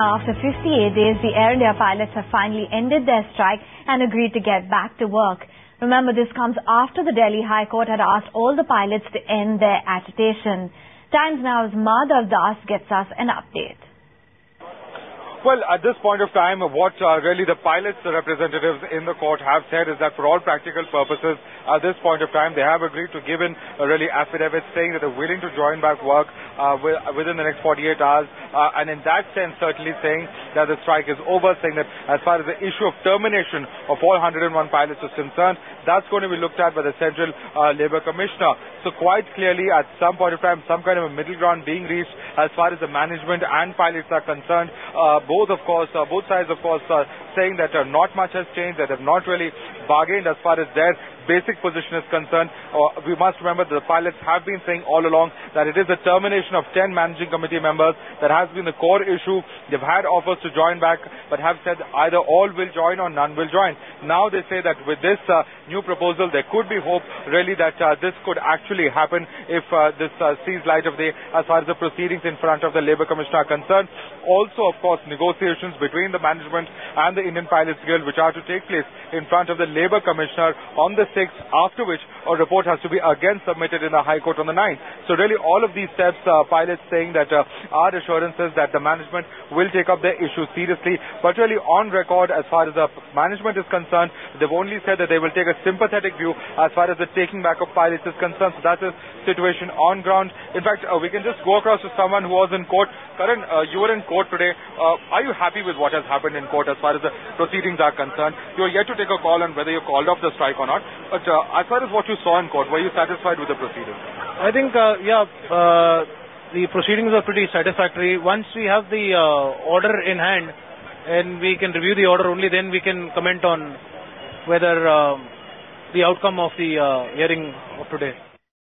After 58 days, the Air India pilots have finally ended their strike and agreed to get back to work. Remember, this comes after the Delhi High Court had asked all the pilots to end their agitation. Times Now's Madhav Das gets us an update. Well, at this point of time, what really the pilots' representatives in the court have said is that for all practical purposes, at this point of time, they have agreed to give in a really affidavit saying that they're willing to join back work within the next 48 hours. And in that sense, certainly saying that the strike is over, saying that as far as the issue of termination of all 101 pilots is concerned, that's going to be looked at by the Central Labour Commissioner. So quite clearly, at some point of time, some kind of a middle ground being reached as far as the management and pilots are concerned. Both sides, of course, saying that not much has changed, that have not really bargained as far as their basic position is concerned. We must remember that the pilots have been saying all along that it is the termination of 10 managing committee members that has been the core issue. They've had offers to join back, but have said either all will join or none will join. Now they say that with this new proposal, there could be hope really that this could actually happen if this sees light of day as far as the proceedings in front of the Labour Commissioner are concerned. Also, of course, negotiations between the management and the Indian Pilots Guild, which are to take place in front of the Labour Commissioner on the 6th, after which a report has to be again submitted in the High Court on the 9th. So really all of these steps, pilots saying that are assurances that the management will take up their issue seriously. But really on record, as far as the management is concerned, they've only said that they will take a sympathetic view as far as the taking back of pilots is concerned. So that's the situation on ground. In fact, we can just go across to someone who was in court. Karan, you were in court today. Are you happy with what has happened in court as far as the proceedings are concerned? You are yet to take a call on whether you called off the strike or not. But as far as what you saw in court, were you satisfied with the proceedings? I think, the proceedings are pretty satisfactory. Once we have the order in hand and we can review the order, only then we can comment on whether the outcome of the hearing of today.